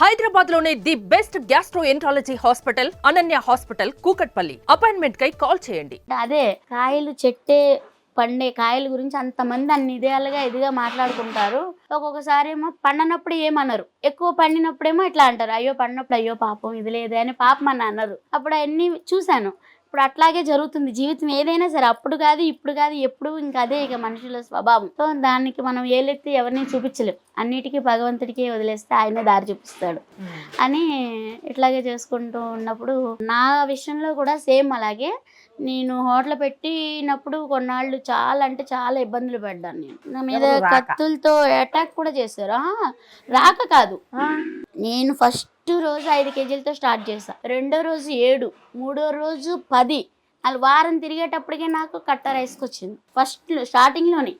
హైదరాబాద్ లోనే the best gastroenterology hospital Ananya hospital Kukatpally. Appointment కై call చేయండి. అదే కాయలు చెట్టే పండే కాయల గురించి అంతమంది అన్ని ఇదిగా మాట్లాడుకుంటారు. ఒక్కొక్కసారి ఏమో పండనప్పుడు ఏమన్నారు, ఎక్కువ పండినప్పుడేమో ఇట్లా అంటారు, అయ్యో పండినప్పుడు అయ్యో పాపం ఇది లేదే అని పాపం అని అన్నారు. అప్పుడు అవన్నీ చూశాను. ఇప్పుడు అట్లాగే జరుగుతుంది జీవితం ఏదైనా సరే, అప్పుడు కాదు ఇప్పుడు కాదు ఎప్పుడు ఇంకా అదే ఇక మనుషుల స్వభావం. సో దానికి మనం ఏలెత్తి ఎవరిని చూపించలేం, అన్నిటికీ భగవంతుడికి వదిలేస్తే ఆయనే దారి చూపిస్తాడు అని ఇట్లాగే చేసుకుంటూ ఉన్నప్పుడు నా విషయంలో కూడా సేమ్ అలాగే. నేను హోటల్ పెట్టినప్పుడు కొన్నాళ్ళు చాలా అంటే చాలా ఇబ్బందులు పడ్డాను. నేను నా మీద కత్తులతో అటాక్ కూడా చేశారు. రాక కాదు, నేను ఫస్ట్ రోజు 5 కేజీలతో స్టార్ట్ చేశా, రెండో రోజు 7, మూడో రోజు 10, అలా వారం తిరిగేటప్పటికే నాకు కట్ట రైస్కి వచ్చింది. ఫస్ట్ స్టార్టింగ్లోనే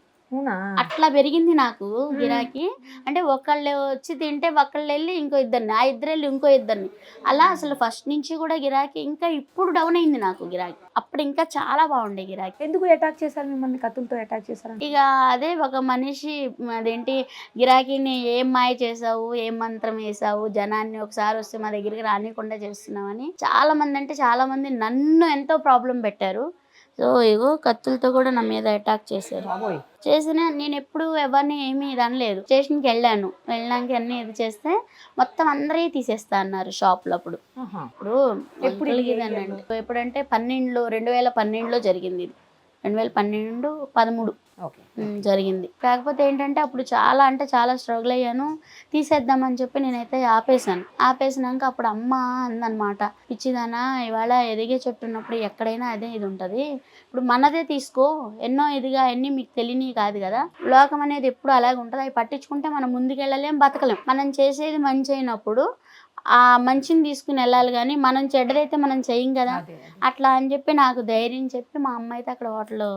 అట్లా పెరిగింది నాకు గిరాకీ. అంటే ఒకళ్ళు వచ్చి తింటే ఒకళ్ళు వెళ్ళి ఇంకో ఇద్దరిని, ఆ ఇద్దరు వెళ్ళి ఇంకో ఇద్దరిని, అలా అసలు ఫస్ట్ నుంచి కూడా గిరాకీ. ఇంకా ఇప్పుడు డౌన్ అయింది నాకు గిరాకీ, అప్పుడు ఇంకా చాలా బాగుండే గిరాకీ. ఎందుకు అటాక్ చేశారు మిమ్మల్ని, కత్తులతో అటాక్ చేశారు? ఇక అదే ఒక మనిషి అదేంటి గిరాకీని ఏం మాయ చేసావు, ఏం మంత్రం వేసావు, జనాన్ని ఒకసారి వస్తే మా దగ్గరికి రానికుండా చేస్తున్నామని చాలా మంది, అంటే చాలా మంది నన్ను ఎంతో ప్రాబ్లం పెట్టారు. సో ఇగో కత్తులతో కూడా నా మీద అటాక్ చేశారు. చేసిన నేను ఎప్పుడు ఎవరిని ఏమీ ఇది అనలేదు. స్టేషన్కి వెళ్ళాక అన్ని ఇది చేస్తే మొత్తం అందరే తీసేస్తా అన్నారు షాప్లో. అప్పుడు ఎప్పుడంటే 2012లో జరిగింది ఇది. 2012-13 జరిగింది. కాకపోతే ఏంటంటే అప్పుడు చాలా అంటే చాలా స్ట్రగుల్ అయ్యాను. తీసేద్దామని చెప్పి నేనైతే ఆపేసినాక అప్పుడు అమ్మ అందనమాట, పిచ్చిదానా ఇవాళ ఎదిగే చెట్టు ఉన్నప్పుడు ఎక్కడైనా అదే ఇది ఉంటుంది, ఇప్పుడు మనదే తీసుకో, ఎన్ని మీకు తెలియని కాదు కదా, లోకం అనేది ఎప్పుడు అలాగే ఉంటుంది, అవి పట్టించుకుంటే మనం ముందుకెళ్ళలేం, బతకలేం. మనం చేసేది మంచి అయినప్పుడు ఆ మంచిని తీసుకుని వెళ్ళాలి, కానీ మనం చెడ్డదైతే మనం చెయ్యం కదా. అట్లా అని చెప్పి నాకు ధైర్యం చెప్పి మా అమ్మ అయితే అక్కడ హోటల్లో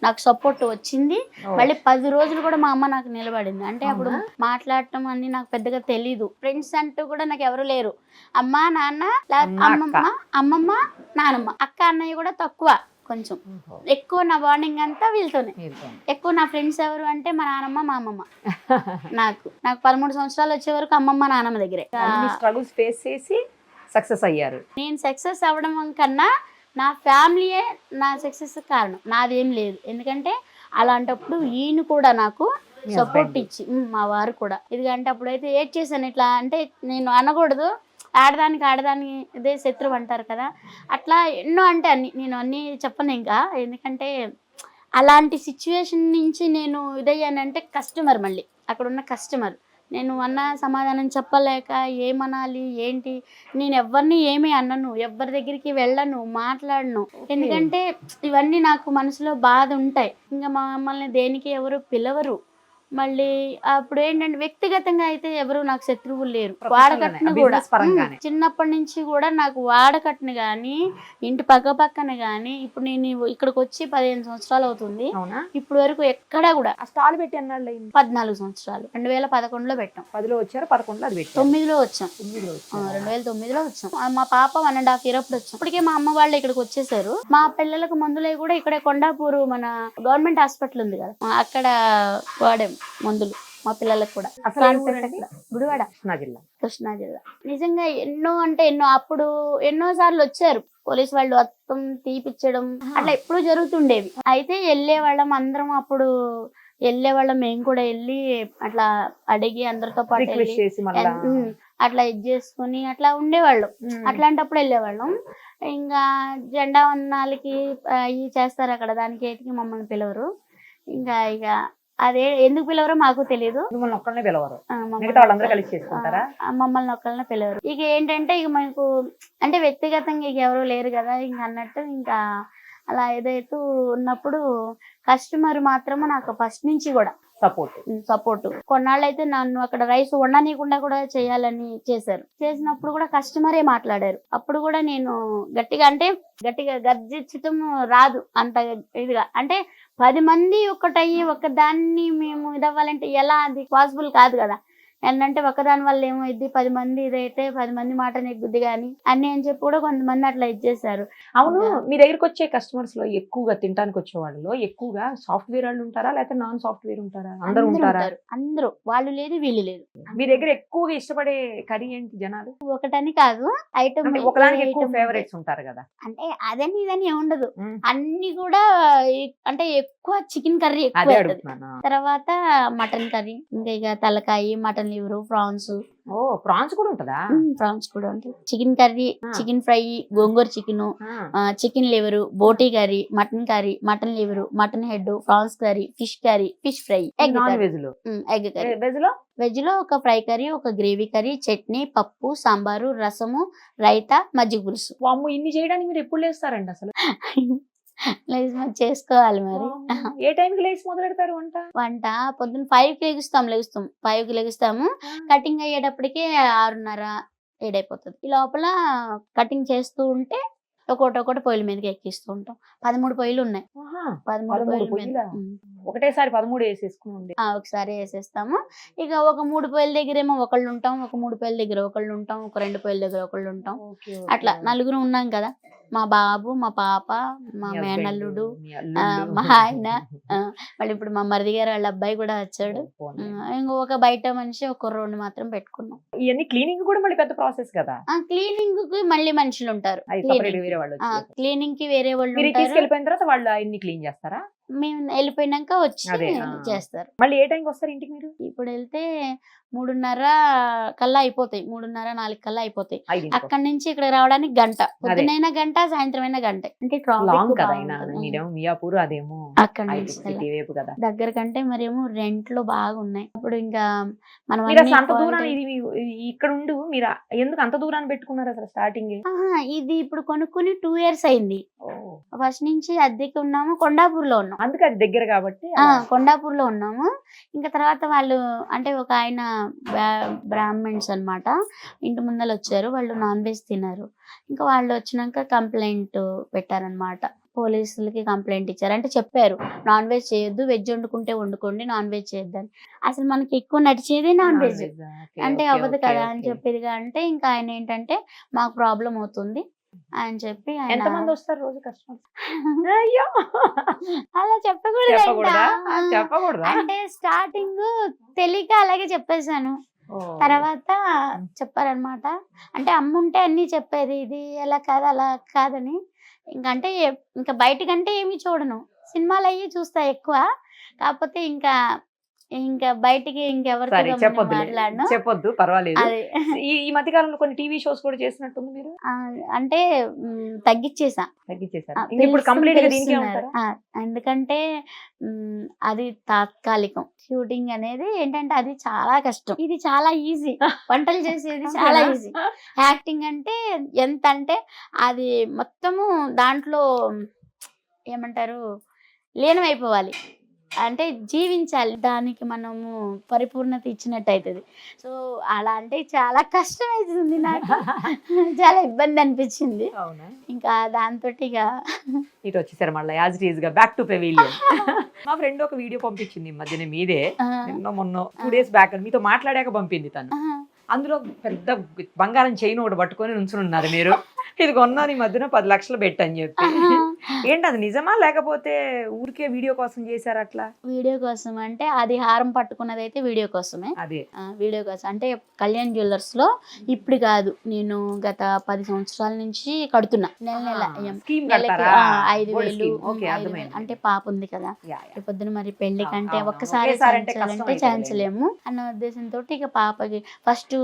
నాకు సపోర్ట్ వచ్చింది. మళ్ళీ 10 రోజులు కూడా మా అమ్మ నాకు నిలబడింది. అంటే అప్పుడు మాట్లాడటం అని నాకు పెద్దగా తెలీదు, ఫ్రెండ్స్ అంటూ కూడా నాకు ఎవరు లేరు. అమ్మ నాన్న, అమ్మమ్మ నానమ్మ, అక్క అన్నయ్య కూడా తక్కువ, కొంచెం ఎక్కువ నా బాండింగ్ అంతా వీళ్ళతోనే. ఎక్కువ నా ఫ్రెండ్స్ ఎవరు అంటే మా నానమ్మ మా అమ్మమ్మ. నాకు 13 సంవత్సరాలు వచ్చే వరకు అమ్మమ్మ నానమ్మ దగ్గరే స్ట్రగుల్స్ ఫేస్ చేసి సక్సెస్ అయ్యారు. నేను సక్సెస్ అవ్వడం కన్నా నా ఫ్యామిలీయే నా సక్సెస్ కారణం, నాదేం లేదు. ఎందుకంటే అలాంటప్పుడు ఈయన కూడా నాకు సపోర్ట్ ఇచ్చి, మా వారు కూడా. ఎందుకంటే అప్పుడైతే ఏడ్ చేశాను ఇట్లా, అంటే నేను అనకూడదు, ఆడదానికి ఇదే శత్రువు అంటారు కదా, అట్లా ఎన్నో అంటే నేను అన్నీ చెప్పను ఇంకా. ఎందుకంటే అలాంటి సిచ్యువేషన్ నుంచి నేను ఇదయ్యానంటే కస్టమర్, మళ్ళీ అక్కడ ఉన్న కస్టమర్, నేను అన్న సమాధానం చెప్పలేక ఏమనాలి ఏంటి, నేను ఎవరిని ఏమీ అన్నను, ఎవరి దగ్గరికి వెళ్ళను, మాట్లాడను. ఎందుకంటే ఇవన్నీ నాకు మనసులో బాధ ఉంటాయి. ఇంకా మమ్మల్ని దేనికి ఎవరు పిలవరు. మళ్ళీ అప్పుడు ఏంటంటే వ్యక్తిగతంగా అయితే ఎవరు నాకు శత్రువులు లేరు. వాడకట్టును కూడా చిన్నప్పటి నుంచి కూడా నాకు వాడకట్టును కానీ, ఇంటి పక్కన కానీ, ఇప్పుడు నేను ఇక్కడికి వచ్చి 15 సంవత్సరాలు అవుతుంది. ఇప్పుడు వరకు ఎక్కడా కూడా స్టాల్ పెట్టి అన్నాళ్ళు 14 సంవత్సరాలు. 2011లో పెట్టాం. 10లో వచ్చారు, 11లో అది పెట్టాం, 9లో వచ్చాం, 2009లో వచ్చాం. మా పాప 1.5 year అప్పుడు వచ్చాం. ఇప్పటికే మా అమ్మ వాళ్ళు ఇక్కడికి వచ్చేసారు. మా పిల్లలకు మందులే కూడా ఇక్కడే కొండాపూర్ మన గవర్నమెంట్ హాస్పిటల్ ఉంది కదా, అక్కడ వాడాం మందులు మా పిల్లలకు కూడా. గుడివాడ, కృష్ణా జిల్లా. నిజంగా ఎన్నో అంటే ఎన్నో, అప్పుడు ఎన్నో సార్లు వచ్చారు పోలీసు వాళ్ళు, మొత్తం తీపిచ్చడం అట్లా ఎప్పుడు జరుగుతుండేవి. అయితే వెళ్ళేవాళ్ళం అందరం, అప్పుడు వెళ్ళేవాళ్ళం మేము కూడా వెళ్ళి అట్లా అడిగి అందరితో పాటు అట్లా ఇది చేసుకుని అట్లా ఉండేవాళ్ళం. అట్లాంటప్పుడు వెళ్ళేవాళ్ళం. ఇంకా జెండా వందనాలకి ఇవి చేస్తారు అక్కడ, దానికి ఏటికి మమ్మల్ని పిలవరు. ఇక అదే ఎందుకు పిలవరో మాకు తెలియదు. మమ్మల్ని ఒక్కళ్ళనే పిలవరు. ఇక ఏంటంటే ఇక మనకు అంటే వ్యక్తిగతంగా ఇక ఎవరు లేరు కదా ఇంక అన్నట్టు, ఇంకా అలా ఏదైతే ఉన్నప్పుడు కస్టమర్ మాత్రము నాకు ఫస్ట్ నుంచి కూడా సపోర్ట్. కొన్నాళ్ళు అయితే నన్ను అక్కడ రైస్ వండనీయకుండా కూడా చేయాలని చేసినప్పుడు కూడా కస్టమరే మాట్లాడారు. అప్పుడు కూడా నేను గట్టిగా గర్జించటం రాదు అంత ఇదిగా, అంటే 10 మంది ఒక్కటయ్యి ఒక దాన్ని మేము ఇదవ్వాలంటే ఎలా, అది పాసిబుల్ కాదు కదా. ఏంటంటే ఒకదాని వల్ల ఏమైద్ది 10 మంది ఇదైతే 10 మంది మాట నెగ్గుద్ది కానీ అన్ని అని చెప్పి కూడా కొంతమంది అట్లా ఇచ్చేసారు. అవును, మీ దగ్గరికి వచ్చే కస్టమర్స్ లో ఎక్కువగా తినడానికి వచ్చే వాళ్ళలో ఎక్కువగా సాఫ్ట్వేర్ వాళ్ళు ఉంటారా లేకపోతే నాన్ సాఫ్ట్వేర్ ఉంటారా? అందరూ ఉంటారా? అందరూ, వాళ్ళు లేదు వీళ్ళు లేదు. మీ దగ్గర ఎక్కువగా ఇష్టపడే కర్రీ ఏంటి జనాలు? ఒకటని కాదు, ఐటమ్ అంటే ఒకదానికి ఎక్కువ ఫేవరెట్స్ ఉంటారు కదా. అంటే అదని ఇదని ఏం ఉండదు, మ్మ్. అన్ని కూడా అంటే ఎక్కువ చికెన్ కర్రీ ఎక్కువ అదే అవుతది. అడుగుతున్నాను. తర్వాత మటన్ కర్రీ, ఇంకా ఇక తలకాయ, మటన్ లివర్, ప్రాన్స్. ఓ, ప్రాన్స్ కూడా ఉంటుందా? ప్రాన్స్ కూడా ఉంటాయి. చికెన్ కర్రీ, ఆ. చికెన్ ఫ్రై, గోంగూర చికెన్, ఆ, chicken liver, boti curry, mutton liver, mutton head, prawns curry, fish fry, egg non curry. Veg లో. Egg curry. వెజ్ లో వెజ్ లో ఒక ఫ్రై కర్రీ, ఒక గ్రేవీ కర్రీ, చట్నీ, పప్పు, సాంబారు, రసము, రైతా, మజ్జిగ పులుసు. వామ్మో, ఇన్ని చేయడానికి మీరు ఎప్పుడు లేస్తారండి అసలు? లేచి మరి చేసుకోవాలి మరి. వామ్మో, ఏ టైంకి లేచి మొదలు పెడతారు వంట? వంట పొద్దున్న 5కి లెగుస్తాం 5కి లెగుస్తాము. కటింగ్ అయ్యేటప్పటికి 6:30, 7 అయిపోతుంది. ఈ లోపల కటింగ్ చేస్తూ ఉంటే ఒకటి పొయ్యిల మీదకి ఎక్కిస్తూ ఉంటాం. 13 పొయ్యిలు ఉన్నాయి. ఆహా, 13 13 పొయ్యిల మీద. పొయ్యిలా? ఒకటేసారి 13 వేసేసుకుని ఉండే. ఒకసారి వేసేస్తాము. ఇక ఒక 3 పొయ్యిల దగ్గరేమో ఒకళ్ళు ఉంటాం, ఒక 3 పొయ్యిల దగ్గర ఒకళ్ళు ఉంటాం, ఒక 2 పొయ్యిల దగ్గర ఒకళ్ళు ఉంటాం. ఓకే, అట్లా ఓకే. నలుగురు ఉన్నాం కదా. మా బాబు, మా పాప, మా మీ మేనల్లుడు, husband, మీ అల్లుళ్ళు. మా ఆయన, మళ్ళీ ఇప్పుడు మా మరిది గారు వాళ్ళ అబ్బాయి కూడా వచ్చాడు. పోనీ. ఇంకొక బయట మనిషి, ఒక కుర్రోడిని మాత్రం పెట్టుకున్నాం. ఇవన్నీ క్లీనింగ్ కూడా మళ్ళీ పెద్ద ప్రాసెస్ కదా. క్లీనింగ్ కి మళ్ళీ మనుషులు ఉంటారు. అది separate వేరే వాళ్ళు వచ్చి. క్లీనింగ్ కి వేరే వాళ్ళు మీరు ఉంటారు. తీసుకెళ్ళిపోయిన తర్వాత వాళ్ళు అన్ని క్లీన్ చేస్తారా? మేము వెళ్ళిపోయినాక వచ్చి అదే, చేస్తారు. మళ్ళీ ఏ టైంకి వస్తారు ఇంటికి మీరు? ఇప్పుడు వెళ్తే 3:30 కల్లా అయిపోతాయి. 3:30, 4 కల్లా అయిపోతాయి. 5 అక్కడి నుంచి ఇక్కడ రావడానికి గంట, పొద్దునైనా గంట, సాయంత్రం అయినా గంట. అంటే లాంగ్ కదా. ట్రాఫిక్ మీరేమో మియాపూర్, అదేమో అక్కడి నుంచి సిటీ వైపు కదా. దగ్గర కంటే మరేమో రెంట్లు బాగున్నాయి. అప్పుడు ఇంకా మనం మీరు అన్ని అసలు అంత దూరం quality- ఇక్కడ ఉండు మీరు ఎందుకు అంత దూరాన్ని పెట్టుకున్నారు అసలు స్టార్టింగ్? ఆహా, ఇది ఇప్పుడు కొనుక్కుని 2 years అయింది. ఫస్ట్ నుంచి అద్దెకి ఉన్నాము, కొండాపూర్లో ఉన్నాం. అందుకే అది దగ్గర కాబట్టి. కొండాపూర్లో ఉన్నాము. ఇంకా తర్వాత వాళ్ళు అంటే ఒక ఆయన బ్రాహ్మణ్స్ అన్నమాట, ఇంటి ముందర వచ్చారు. వాళ్ళు నాన్ వెజ్ తిన్నారు. ఇంకా వాళ్ళు వచ్చినాక కంప్లైంట్ పెట్టారనమాట. పోలీసులకి కంప్లైంట్ ఇచ్చారు. అంటే చెప్పారు నాన్ వెజ్ చేయొద్దు, వెజ్ వండుకుంటే వండుకోండి, నాన్ వెజ్ చేయొద్దని. అసలు మనకి ఎక్కువ నడిచేది నాన్ వెజ్. అంటే అవ్వదు కదా అని చెప్పేదిగా. అంటే ఇంకా ఆయన ఏంటంటే మాకు ప్రాబ్లం అవుతుంది అని చెప్పి ఎంతమంది వస్తారు రోజు కస్టమర్స్? అయ్యో, అలా చెప్పకూడదా? చెప్పకూడదు. చెప్పకూడదా? అంటే స్టార్టింగ్ తెలియక అలాగే చెప్పేశాను. ఓ. తర్వాత చెప్పారనమాట. అంటే అమ్ముంటే అన్ని చెప్పేది, ఇది ఎలా కాదు అలా కాదని. ఇంకంటే ఇంకా బయటకంటే ఏమి చూడను, సినిమాలు అయ్యి చూస్తా ఎక్కువ. కాకపోతే ఇంకా బయటికి ఇంకెవరితో సరే, మాట్లాడను. చెప్పొద్దు, పర్వాలేదు. అదే ఈ మధ్య కాలంలో కొన్ని టీవీ షోస్ కూడా చేసినట్టుంది మీరు. అంటే తగ్గిచ్చేసా. తగ్గించేసారు. ఇప్పుడు కంప్లీట్ గా దీనికే ఉంటారా? ఎందుకంటే అది తాత్కాలికం. షూటింగ్ అనేది ఏంటంటే అది చాలా కష్టం, ఇది చాలా ఈజీ. వంటలు చేసేది చాలా ఈజీ. యాక్టింగ్ అంటే ఎంత అంటే అది మొత్తము దాంట్లో ఏమంటారు లీనమైపోవాలి, అంటే జీవించాలి. దానికి మనము పరిపూర్ణత ఇచ్చినట్టు అవుతుంది. సో అలా అంటే చాలా కష్టం అవుతుంది నాకు. చాలా ఇబ్బంది అనిపించింది. అవునా? ఇంకా దాంతో ఇక ఇటు వచ్చేసారు మళ్ళీ యాజ్ ఇట్ ఈస్ గా బ్యాక్ టు పెవిలియన్. మా ఫ్రెండ్ ఒక వీడియో పంపించింది ఈ మధ్యనే మీదే, మొన్న 2 days బ్యాక్ మీతో మాట్లాడాక పంపింది తను. అందులో పెద్ద బంగారం చైన్ ఒకటి పట్టుకొని నుంచుని ఉన్నారు మీరు. ఇది కొన్నాను ఈ మధ్యన 10 లక్షలు పెట్టని చెప్పి. ఏంటి అది నిజమా లేకపోతే ఊరికే వీడియో కోసం చేశారు అట్లా? వీడియో కోసం అంటే అది హారం పట్టుకున్నది అయితే వీడియో కోసమే. అదే వీడియో కోసం అంటే కళ్యాణ్ జ్యువెలర్స్ లో ఇప్పుడు కాదు, నేను గత 10 సంవత్సరాల నుంచి కడుతున్నా. నెల స్కీమ్ నెలకి కడతారా? 5,000. ఓకే, 5,000 అర్థమైంది. అంటే పాప ఉంది కదా, పొద్దున మరి పెళ్లి కంటే అవును. ఒక్కసారి ఒకేసారి అంటే కష్టం చేయించాలంటే అవుతుంది. చేయించలేము అన్న ఉద్దేశంతో ఇక పాపకి ఫస్ట్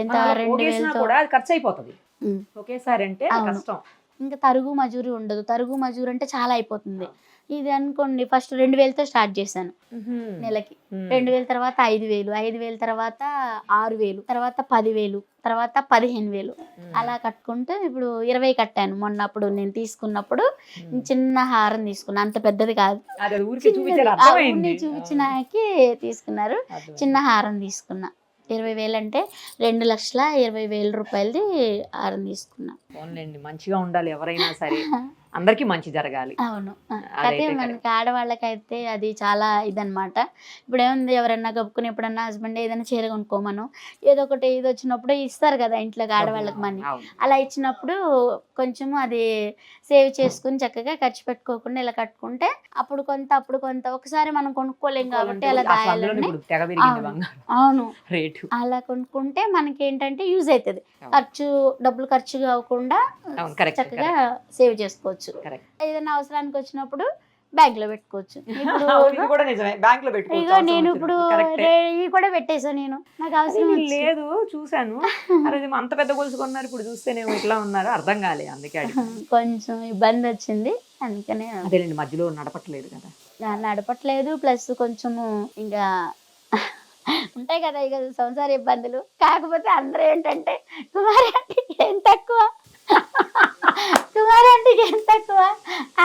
ఎంత మనం 2,000 తో కూడా అది ఖర్చు అయిపోతుంది. ఒకేసారి అంటే అవును. కష్టం. ఇంకా తరుగు మజూరి ఉండదు. తరుగు మజూరి అంటే చాలా అయిపోతుంది. ఇది అనుకోండి ఫస్ట్ 2,000తో స్టార్ట్ చేశాను నెలకి. 2,000 తర్వాత 5,000, 5,000 తర్వాత 6,000, తర్వాత 10,000, తర్వాత 15,000 అలా కట్టుకుంటూ ఇప్పుడు 20 కట్టాను. మొన్న అప్పుడు నేను తీసుకున్నప్పుడు చిన్న హారం తీసుకున్నా, అంత పెద్దది కాదు, చూపించడానికి తీసుకున్నారు. చిన్న హారం తీసుకున్నా 20,000 అంటే 2,20,000 రూపాయలది హారం తీసుకున్నా. మంచిగా ఉండాలి ఎవరైనా సరే. అందరికీ మంచి జరగాలి. అవును. అదైతే అయితే మనకి ఆడవాళ్ళకైతే అది చాలా ఇదనమాట. ఇప్పుడు ఏముంది, ఎవరన్నా గబుక్కుని ఎప్పుడన్నా హస్బెండ్ ఏదైనా చీర కొనుక్కోమను, ఏదో ఒకటి ఇది వచ్చినప్పుడు ఇస్తారు కదా ఇంట్లోకి ఆడవాళ్ళకి మనీ. అవును. అలా ఇచ్చినప్పుడు కొంచెం అది సేవ్ చేసుకుని చక్కగా ఖర్చు పెట్టుకోకుండా ఇలా కట్టుకుంటే అప్పుడు కొంత ఒకసారి మనం కొనుక్కోలేం కాబట్టి అలా అసలు అందులోనే దాయాలండి. ఇప్పుడు తెగ పెరిగింది అవును. బంగారం అవును. రేటు. అలా కొనుక్కుంటే మనకి ఏంటంటే యూజ్ అవుతుంది. డబ్బులు ఖర్చు కాకుండా అవును, కరెక్ట్ చక్కగా సేవ్ చేసుకోవచ్చు. కరెక్ట్. ఏదైనా అవసరానికి వచ్చినప్పుడు బ్యాగ్ లో పెట్టుకోవచ్చు. ఇప్పుడు ఇది కూడా నిజమే, బ్యాంక్ లో ఇగో పెట్టుకోవచ్చు. నేను ఇప్పుడు కరెక్టే. ఇవి కూడా పెట్టేసా నేను, నాకు అవసరం అది వచ్చి. లేదు, చూసాను. అరే ఇది అంత పెద్ద గొలుసు కొన్నారు, ఇప్పుడు చూస్తేనేమో ఇట్లా ఉన్నారు, అర్థం కాలే, అందుకే అడిగాను. కొంచెం ఇబ్బంది వచ్చింది, అందుకనే అదేలేండి, మధ్యలో నడపట్లేదు కదా. నడపట్లేదు. ప్లస్ కొంచెము ఇంకా ఉంటాయి కదా ఇక సంసార ఇబ్బందులు. కాకపోతే అందరూ ఏంటంటే కుమారి ఆంటీకి ఏం తక్కువ, కుమారి ఆంటీకి ఏం తక్కువ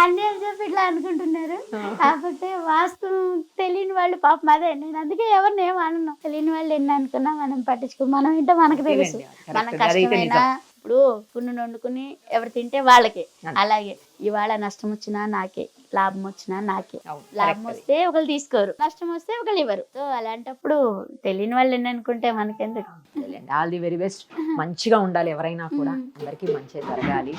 అన్నీ అని చెప్పి ఇట్లా అనుకుంటున్నారు. కాకపోతే వాస్తు తెలియని వాళ్ళు పాపం, అదే నేను అందుకే ఎవరిని ఏం అనను. తెలియని వాళ్ళు ఎన్ని అనుకున్నా మనం పట్టించుకో, మనం ఏంటో మనకు తెలుసు. మన కష్టమైనా ఇప్పుడు పున్ను వండుకుని ఎవరు తింటే వాళ్ళకే. అలాగే ఇవాళ నష్టం వచ్చినా నాకే, లాభం వచ్చినా నాకే. లాభం వస్తే ఒకళ్ళు తీసుకోరు, నష్టం వస్తే ఒకళ్ళు ఇవ్వరు. సో అలాంటప్పుడు తెలియని వాళ్ళు ఎన్ని అనుకుంటే మనకెందుకు. All the very best. మంచిగా ఉండాలి ఎవరైనా కూడా, అందరికీ మంచి జరగాలి.